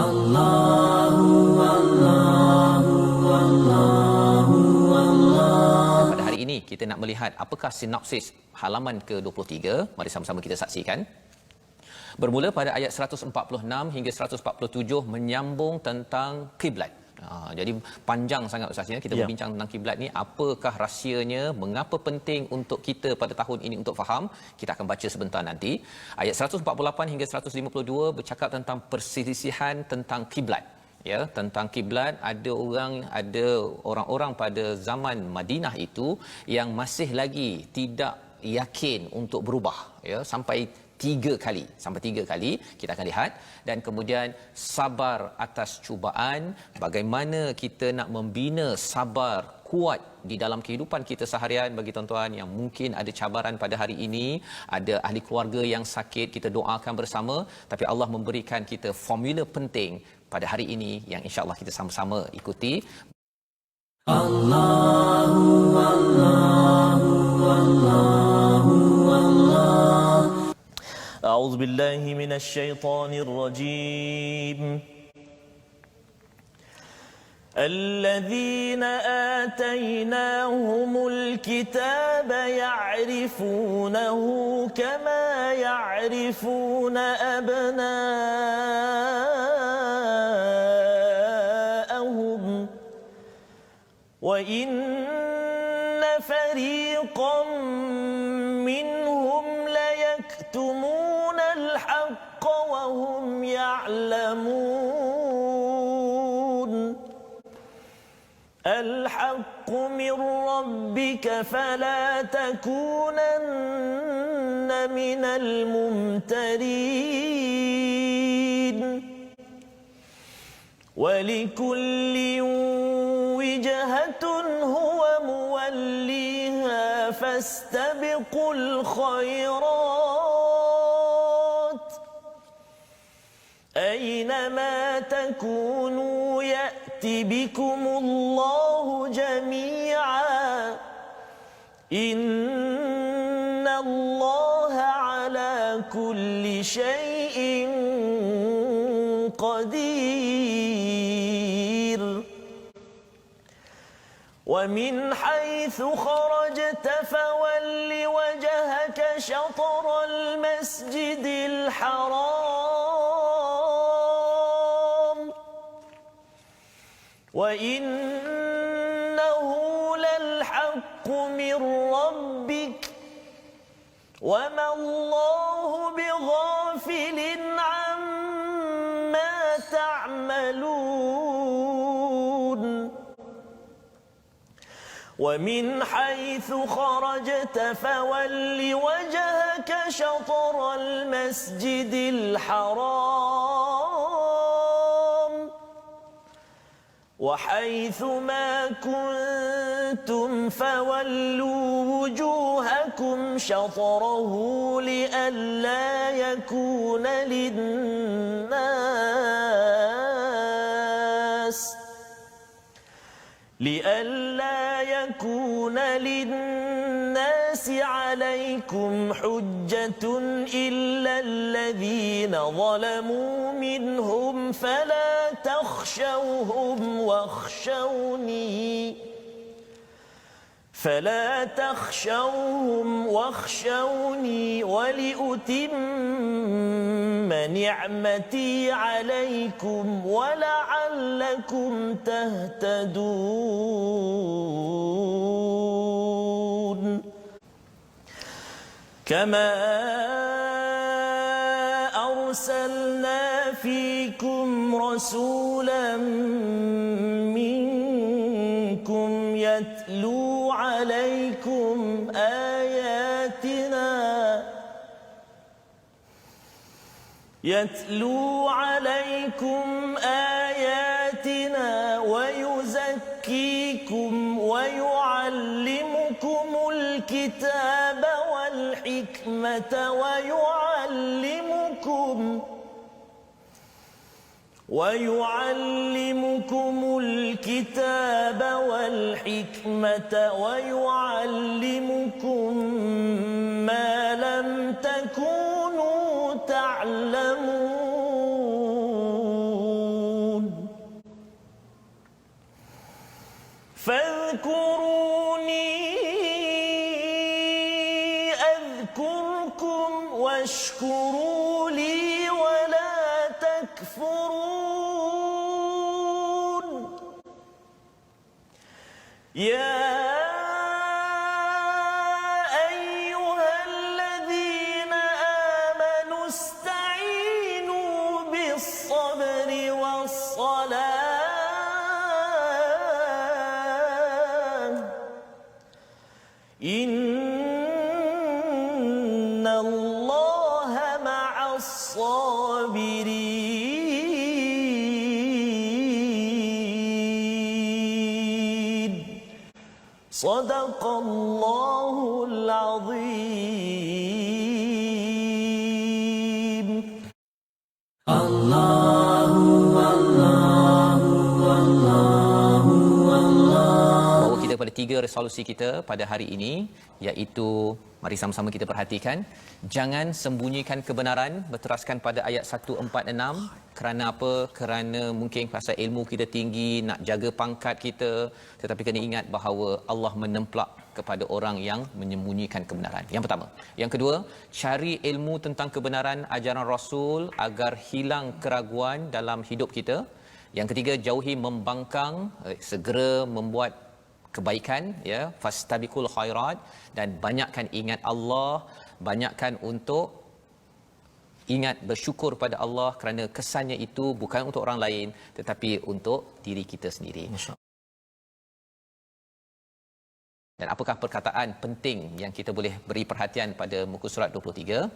Allahu Allahu Allahu Allah. Pada hari ini kita nak melihat apakah sinopsis halaman ke-23. Mari sama-sama kita saksikan. Bermula pada ayat 146 hingga 147 menyambung tentang kiblat. Jadi panjang sangat Ustaz ya kita berbincang tentang kiblat ni, apakah rahsianya, mengapa penting untuk kita pada tahun ini untuk faham. Kita akan baca sebentar nanti. Ayat 148 hingga 152 bercakap tentang perselisihan tentang kiblat. Ya, tentang kiblat, ada orang-orang pada zaman Madinah itu yang masih lagi tidak yakin untuk berubah, ya, sampai tiga kali kita akan lihat. Dan kemudian sabar atas cubaan, bagaimana kita nak membina sabar kuat di dalam kehidupan kita seharian. Bagi tuan-tuan yang mungkin ada cabaran pada hari ini, ada ahli keluarga yang sakit, kita doakan bersama. Tapi Allah memberikan kita formula penting pada hari ini yang insya-Allah kita sama-sama ikuti. Allahu Allahu Allahu Allah. أعوذ بالله من الشيطان الرجيم. الذين آتيناهم الكتاب يعرفونه كما يعرفون أبناءهم وإن فريقا منهم ليكتمون الحق وهم يعلمون. الحق من ربك فلا تكونن من الممترين. ولكل وجهة هو موليها فاستبقوا الخيرات أينما تكونوا يأت بكم الله جميعا إن الله على كل شيء قدير. ومن حيث خرجت فول وجهك شطر المسجد الحرام وإنه للحق من ربك وما الله بغافل عما تعملون. ومن حيث خرجت فول وجهك شطر المسجد الحرام وحيث ما كنتم فولوا وجوهكم شطره لئلا يكون للناس عليكم حجة إلا الذين ظلموا منهم فلا تخشوهم واخشوني ولأتم نعمتي عليكم ولعلكم تهتدون. كما أرسلنا فيكم رسولا منكم يتلو عليكم آياتنا ويزكيكم ويعلمكم الكتاب والحكمة ويعلمكم ما لم تكونوا تعلمون. فاذكروني أذكركم واشكروا لي ولا تكفرون يا أيها الذين آمنوا استعينوا بالصبر والصلاة إن الله مع الصابرين صدق الله العظيم Bawa kita pada 3 resolusi kita pada hari ini, iaitu mari sama-sama kita perhatikan, jangan sembunyikan kebenaran, berteraskan pada ayat 146. Kerana apa? Kerana mungkin pasal ilmu kita tinggi, nak jaga pangkat kita, tetapi kena ingat bahawa Allah menemplak kepada orang yang menyembunyikan kebenaran. Yang pertama. Yang kedua, cari ilmu tentang kebenaran ajaran Rasul agar hilang keraguan dalam hidup kita. Yang ketiga, jauhi membangkang, segera membuat kebaikan, ya, fastabiqul khairat, dan banyakkan ingat Allah, banyakkan untuk ingat bersyukur pada Allah kerana kesannya itu bukan untuk orang lain tetapi untuk diri kita sendiri. Dan apakah perkataan penting yang kita boleh beri perhatian pada muka surat 23?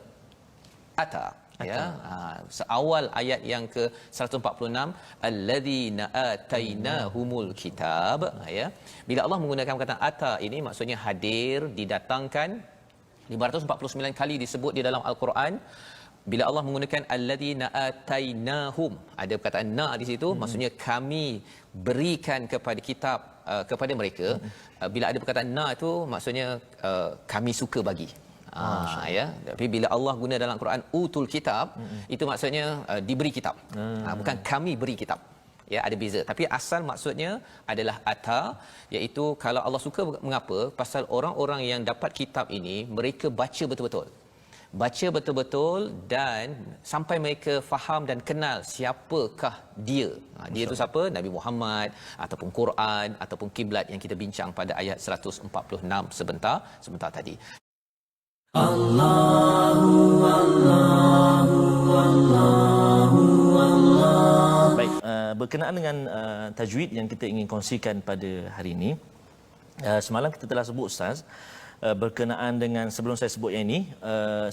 Ata. Ya, seawal ayat yang ke 146, alladzina atainahumul kitab, ya. Bila Allah menggunakan perkataan ata ini, maksudnya hadir, didatangkan, 549 kali disebut di dalam al-Quran. Bila Allah menggunakan alladzina atainahum, ada perkataan na di situ, maksudnya kami berikan kepada kitab kepada mereka. Bila ada perkataan na itu, maksudnya kami suka bagi. Ya, tapi bila Allah guna dalam Quran utul kitab, itu maksudnya diberi kitab. Bukan kami beri kitab. Ya, ada beza. Tapi asal maksudnya adalah ata, iaitu kalau Allah suka, mengapa? Pasal orang-orang yang dapat kitab ini mereka baca betul-betul. Baca betul-betul dan sampai mereka faham dan kenal siapakah dia. Dia itu siapa? Nabi Muhammad ataupun Quran ataupun kiblat yang kita bincang pada ayat 146 sebentar tadi. Baik, berkenaan dengan tajwid yang kita ingin kongsikan pada hari ini. Semalam kita telah sebut, Ustaz, berkenaan dengan, sebelum saya sebut yang ini,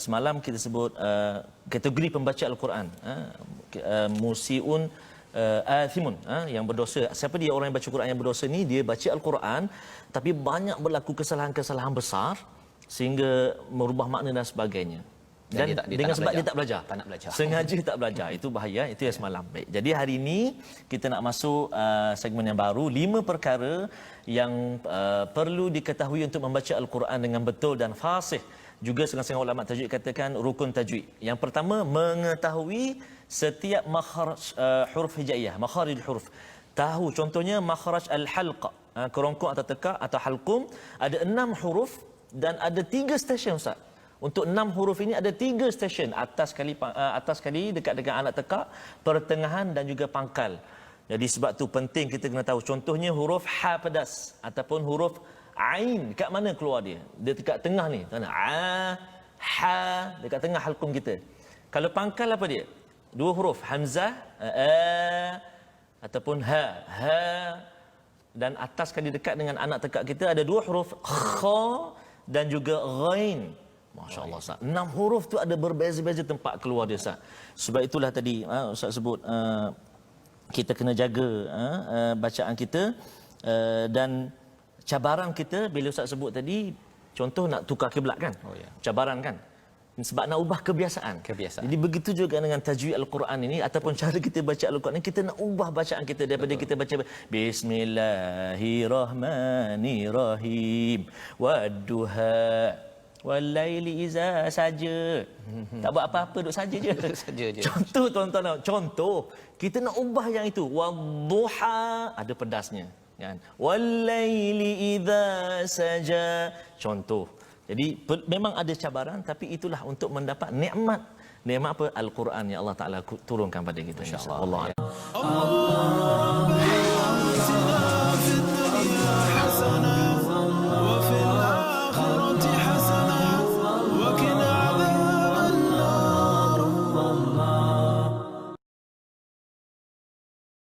semalam kita sebut kategori pembaca Al-Quran, musiun, athimun, yang berdosa. Siapa dia orang yang baca Quran yang berdosa ni? Dia baca Al-Quran tapi banyak berlaku kesalahan-kesalahan besar sehingga merubah makna dan sebagainya. Dan dia dengan sebab belajar. dia tak belajar. Tak nak belajar. Sengaja tak belajar. Itu bahaya. Itu yang semalam. Baik. Jadi hari ini kita nak masuk segmen yang baru, 5 perkara yang perlu diketahui untuk membaca Al-Quran dengan betul dan fasih. Juga setengah-setengah ulama tajwid katakan rukun tajwid. Yang pertama, mengetahui setiap makhraj huruf hijaiyah, makharij huruf. Tahu contohnya makhraj al-halqa, kerongkong atau tekak atau halqum, ada 6 huruf dan ada 3 stesen, Ustaz. Untuk 6 huruf ini ada 3 stesen, atas kali dekat dengan anak tekak, pertengahan dan juga pangkal. Jadi sebab tu penting kita kena tahu. Contohnya huruf ha pedas ataupun huruf ain, dekat mana keluar dia? Dia dekat tengah ni. Tengah ha dekat tengah halqum kita. Kalau pangkal apa dia? 2 huruf, hamzah ataupun ha. Dan atas kali dekat dengan anak tekak kita ada 2 huruf, kha dan juga ghain. Masya-Allah, Ustaz. 6 huruf tu ada berbeza-beza tempat keluar dia, Ustaz. Sebab itulah tadi Ustaz sebut kita kena jaga bacaan kita, dan cabaran kita bila Ustaz sebut tadi, contoh nak tukar kiblat kan? Cabaran kan? Sebab nak ubah kebiasaan. Jadi begitu juga dengan tajwid Al-Quran ini ataupun cara kita baca Al-Quran ini, kita nak ubah bacaan kita daripada kita baca Bismillahirrahmanirrahim wadduha walaili iza saja. Tak buat apa-apa, duduk saja je. Contoh tuan-tuan, contoh kita nak ubah yang itu. Wadduha ada pedasnya. kan. Wallaili idza saja. Contoh. Jadi memang ada cabaran, tapi itulah untuk mendapat nikmat. Nikmat apa? Al-Quran yang Allah Taala turunkan pada kita, insya-Allah. Allah.